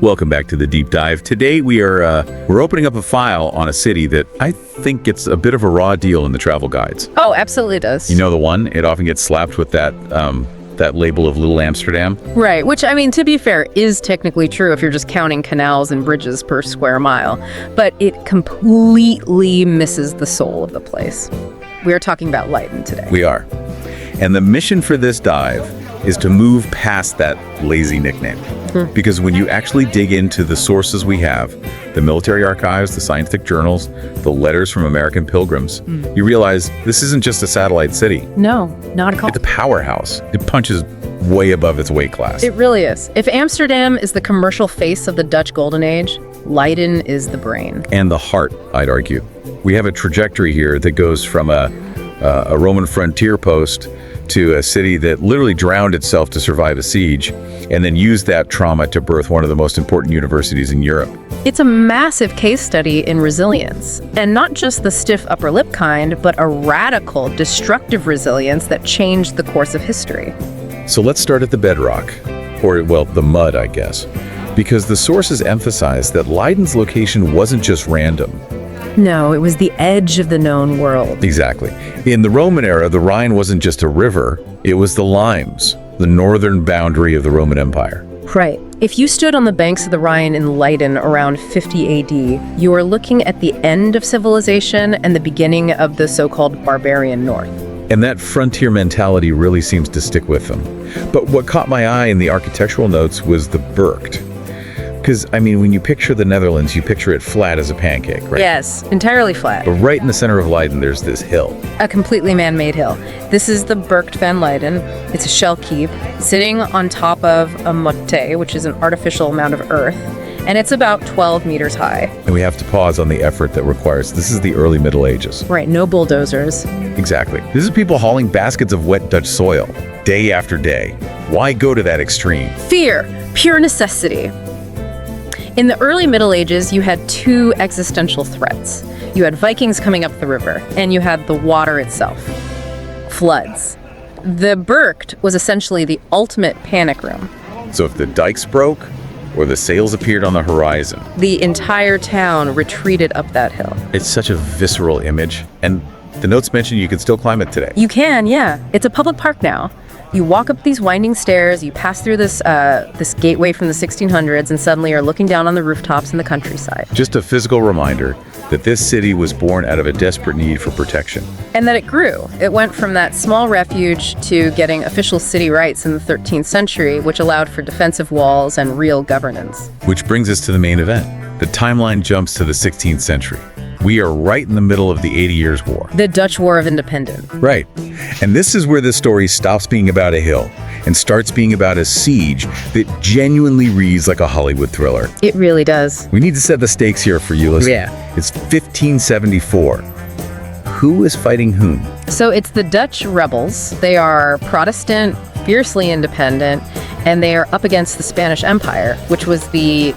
Welcome back to the Deep Dive. Today we're opening up a file on a city that I think gets a bit of a raw deal in the travel guides. Oh, absolutely does. You know the one? It often gets slapped with that label of Little Amsterdam. Right, which, I mean, to be fair, is technically true if you're just counting canals and bridges per square mile. But it completely misses the soul of the place. We are talking about Leiden today. We are. And the mission for this dive is to move past that lazy nickname. Because when you actually dig into the sources we have, the military archives, the scientific journals, the letters from American pilgrims, you realize this isn't just a satellite city. No, not at all. It's a powerhouse. It punches way above its weight class. It really is. If Amsterdam is the commercial face of the Dutch Golden Age, Leiden is the brain. And the heart, I'd argue. We have a trajectory here that goes from a Roman frontier post to a city that literally drowned itself to survive a siege, and then used that trauma to birth one of the most important universities in Europe. It's a massive case study in resilience, and not just the stiff upper lip kind, but a radical, destructive resilience that changed the course of history. So let's start at the bedrock, or, well, the mud, I guess, because the sources emphasize that Leiden's location wasn't just random. No, it was the edge of the known world. Exactly. In the Roman era, the Rhine wasn't just a river, it was the limes, the northern boundary of the Roman Empire. Right. If you stood on the banks of the Rhine in Leiden around 50 AD, you were looking at the end of civilization and the beginning of the so-called barbarian north. And that frontier mentality really seems to stick with them. But what caught my eye in the architectural notes was the burcht. Because, I mean, when you picture the Netherlands, you picture it flat as a pancake, right? Yes, entirely flat. But right in the center of Leiden, there's this hill. A completely man-made hill. This is the Burcht van Leiden. It's a shell keep sitting on top of a motte, which is an artificial mound of earth, and it's about 12 meters high. And we have to pause on the effort that requires. This is the early Middle Ages. Right, no bulldozers. Exactly. This is people hauling baskets of wet Dutch soil, day after day. Why go to that extreme? Fear, pure necessity. In the early Middle Ages, you had two existential threats. You had Vikings coming up the river, and you had the water itself. Floods. The Burcht was essentially the ultimate panic room. So if the dikes broke, or the sails appeared on the horizon, the entire town retreated up that hill. It's such a visceral image, and the notes mention you can still climb it today. You can, yeah. It's a public park now. You walk up these winding stairs, you pass through this gateway from the 1600s, and suddenly you're looking down on the rooftops in the countryside. Just a physical reminder that this city was born out of a desperate need for protection. And that it grew. It went from that small refuge to getting official city rights in the 13th century, which allowed for defensive walls and real governance. Which brings us to the main event. The timeline jumps to the 16th century. We are right in the middle of the 80 Years' War. The Dutch War of Independence. Right. And this is where this story stops being about a hill and starts being about a siege that genuinely reads like a Hollywood thriller. It really does. We need to set the stakes here for you listeners. Yeah. It's 1574. Who is fighting whom? So it's the Dutch rebels. They are Protestant, fiercely independent, and they are up against the Spanish Empire, which was the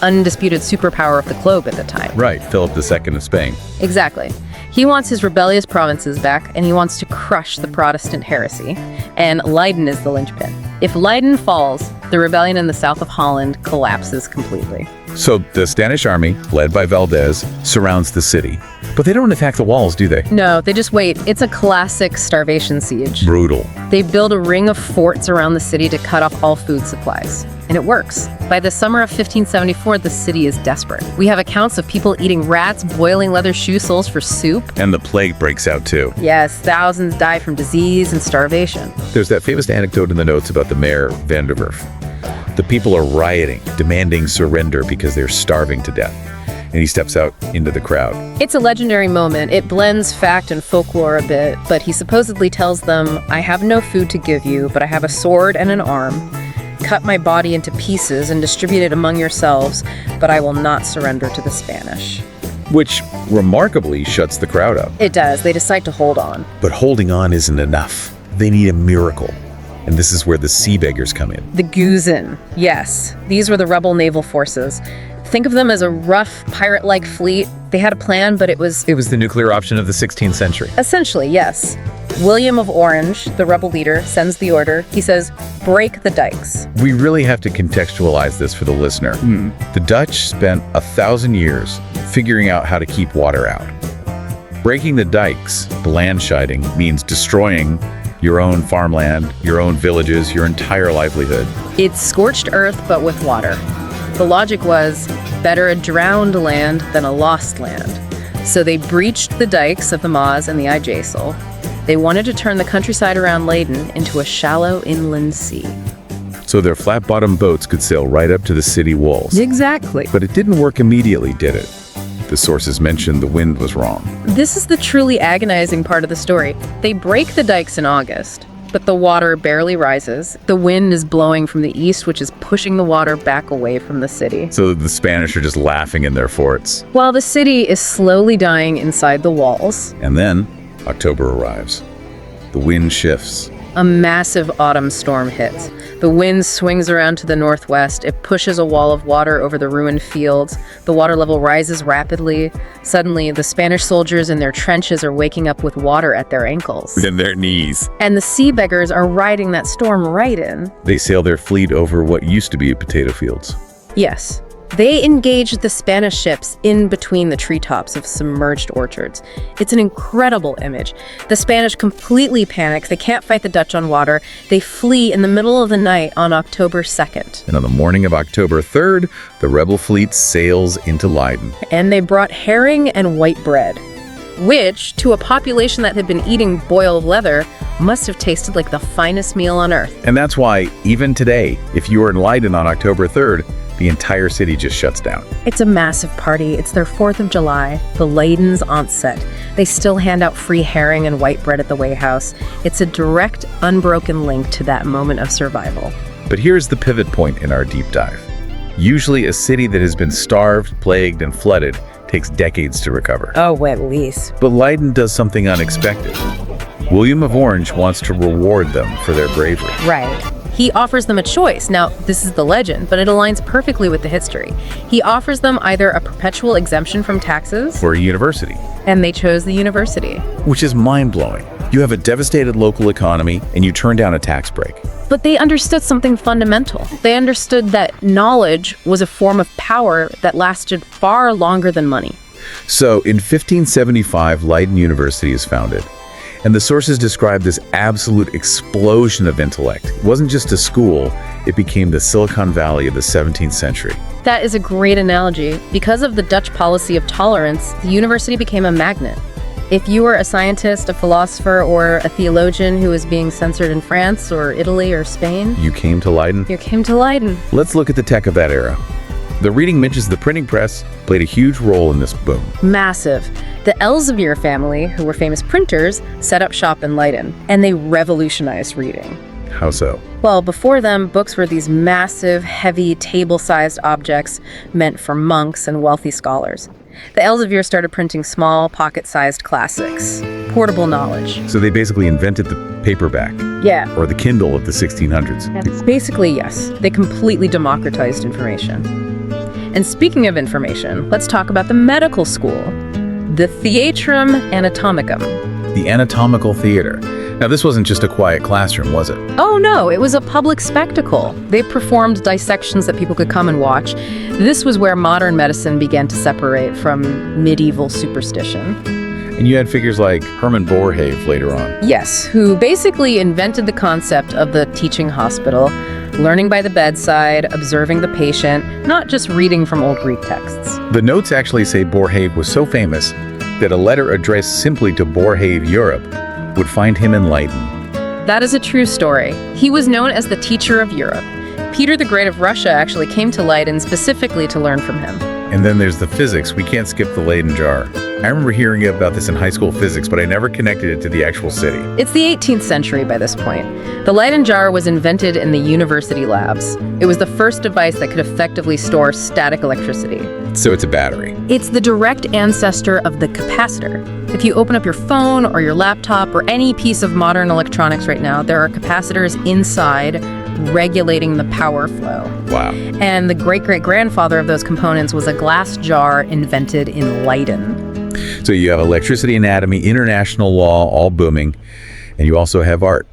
undisputed superpower of the globe at the time. Right, Philip II of Spain. Exactly. He wants his rebellious provinces back, and he wants to crush the Protestant heresy. And Leiden is the linchpin. If Leiden falls, the rebellion in the south of Holland collapses completely. So the Spanish army, led by Valdez, surrounds the city. But they don't attack the walls, do they? No, they just wait. It's a classic starvation siege. Brutal. They build a ring of forts around the city to cut off all food supplies. And it works. By the summer of 1574, the city is desperate. We have accounts of people eating rats, boiling leather shoe soles for soup. And the plague breaks out too. Yes, thousands die from disease and starvation. There's that famous anecdote in the notes about the mayor, Van der Werf. The people are rioting, demanding surrender because they're starving to death. And he steps out into the crowd. It's a legendary moment. It blends fact and folklore a bit, but he supposedly tells them, "I have no food to give you, but I have a sword and an arm. Cut my body into pieces and distribute it among yourselves, but I will not surrender to the Spanish." Which remarkably shuts the crowd up. It does. They decide to hold on. But holding on isn't enough. They need a miracle. And this is where the sea beggars come in. The Guzen. Yes, these were the rebel naval forces. Think of them as a rough, pirate-like fleet. They had a plan, but it was the nuclear option of the 16th century. essentially, yes. William of Orange, the rebel leader, sends the order. He says, break the dikes. We really have to contextualize this for the listener. The Dutch spent 1,000 years figuring out how to keep water out. Breaking the dikes, the landscheiding, means destroying your own farmland, your own villages, your entire livelihood. It's scorched earth, but with water. The logic was, better a drowned land than a lost land. So they breached the dikes of the Maas and the IJssel. They wanted to turn the countryside around Leiden into a shallow inland sea. So their flat-bottomed boats could sail right up to the city walls. Exactly. But it didn't work immediately, did it? The sources mentioned the wind was wrong. This is the truly agonizing part of the story. They break the dikes in August, but the water barely rises. The wind is blowing from the east, which is pushing the water back away from the city. So the Spanish are just laughing in their forts. While the city is slowly dying inside the walls. And then October arrives. The wind shifts. A massive autumn storm hits. The wind swings around to the northwest. It pushes a wall of water over the ruined fields. The water level rises rapidly. Suddenly, the Spanish soldiers in their trenches are waking up with water at their ankles. In their knees. And the sea beggars are riding that storm right in. They sail their fleet over what used to be potato fields. Yes. They engaged the Spanish ships in between the treetops of submerged orchards. It's an incredible image. The Spanish completely panic. They can't fight the Dutch on water. They flee in the middle of the night on October 2nd. And on the morning of October 3rd, the rebel fleet sails into Leiden. And they brought herring and white bread, which, to a population that had been eating boiled leather, must have tasted like the finest meal on earth. And that's why, even today, if you are in Leiden on October 3rd, the entire city just shuts down. It's a massive party. It's their 4th of July, the Leiden's onset. They still hand out free herring and white bread at the Way House. It's a direct, unbroken link to that moment of survival. But here's the pivot point in our deep dive. Usually a city that has been starved, plagued, and flooded takes decades to recover. Oh, at least. But Leiden does something unexpected. William of Orange wants to reward them for their bravery. Right. He offers them a choice. Now, this is the legend, but it aligns perfectly with the history. He offers them either a perpetual exemption from taxes, For a university. and they chose the university. Which is mind-blowing. You have a devastated local economy, and you turn down a tax break. But they understood something fundamental. They understood that knowledge was a form of power that lasted far longer than money. So, in 1575, Leiden University is founded. And the sources describe this absolute explosion of intellect. It wasn't just a school, it became the Silicon Valley of the 17th century. That is a great analogy. Because of the Dutch policy of tolerance, the university became a magnet. If you were a scientist, a philosopher, or a theologian who was being censored in France or Italy or Spain, You came to Leiden? you came to Leiden. Let's look at the tech of that era. The reading mentions the printing press played a huge role in this boom. Massive. The Elsevier family, who were famous printers, set up shop in Leiden, and they revolutionized reading. How so? Well, before them, books were these massive, heavy, table-sized objects meant for monks and wealthy scholars. The Elsevier started printing small, pocket-sized classics, portable knowledge. So they basically invented the paperback, Yeah. or the Kindle of the 1600s. Basically, yes. They completely democratized information. And speaking of information, let's talk about the medical school, the Theatrum Anatomicum. The anatomical theater. Now, this wasn't just a quiet classroom, was it? Oh no, it was a public spectacle. They performed dissections that people could come and watch. This was where modern medicine began to separate from medieval superstition. And you had figures like Herman Boerhaave later on. Yes, who basically invented the concept of the teaching hospital, learning by the bedside, observing the patient, not just reading from old Greek texts. The notes actually say Boerhaave was so famous that a letter addressed simply to Boerhaave Europe would find him in Leiden. That is a true story. He was known as the teacher of Europe. Peter the Great of Russia actually came to Leiden specifically to learn from him. And then there's the physics. We can't skip the Leyden jar. I remember hearing about this in high school physics, but I never connected it to the actual city. It's the 18th century by this point. The Leiden jar was invented in the university labs. It was the first device that could effectively store static electricity. So it's a battery. It's the direct ancestor of the capacitor. If you open up your phone or your laptop or any piece of modern electronics right now, there are capacitors inside regulating the power flow. Wow. And the great-great-grandfather of those components was a glass jar invented in Leiden. So you have electricity, anatomy, international law, all booming. And you also have art.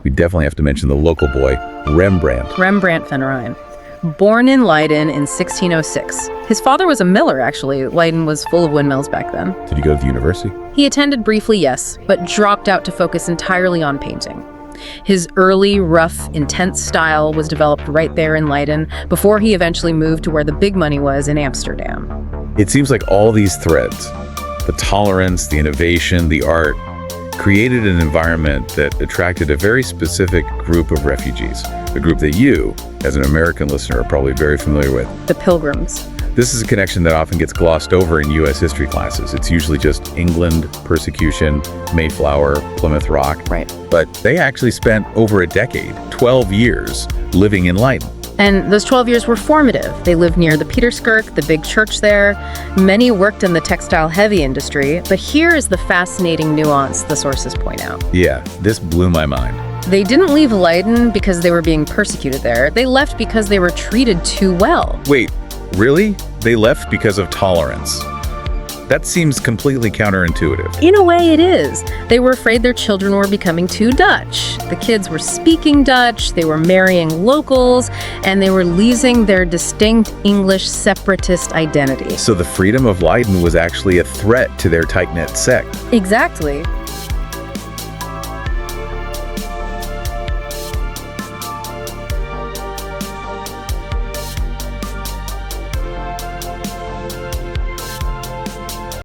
We definitely have to mention the local boy, Rembrandt. Rembrandt van Rijn. Born in Leiden in 1606. His father was a miller, actually. Leiden was full of windmills back then. Did you go to the university? He attended briefly, yes, but dropped out to focus entirely on painting. His early, rough, intense style was developed right there in Leiden before he eventually moved to where the big money was in Amsterdam. It seems like all these threads, the tolerance, the innovation, the art, created an environment that attracted a very specific group of refugees, a group that you, as an American listener, are probably very familiar with. The Pilgrims. This is a connection that often gets glossed over in U.S. history classes. It's usually just England, persecution, Mayflower, Plymouth Rock. Right. But they actually spent over a decade, 12 years, living in Leiden. And those 12 years were formative. They lived near the Peterskerk, the big church there. Many worked in the textile-heavy industry, but here is the fascinating nuance the sources point out. Yeah, this blew my mind. They didn't leave Leiden because they were being persecuted there. They left because they were treated too well. Wait, really? They left because of tolerance? That seems completely counterintuitive. In a way, it is. They were afraid their children were becoming too Dutch. The kids were speaking Dutch, they were marrying locals, and they were losing their distinct English separatist identity. So the freedom of Leiden was actually a threat to their tight-knit sect. Exactly.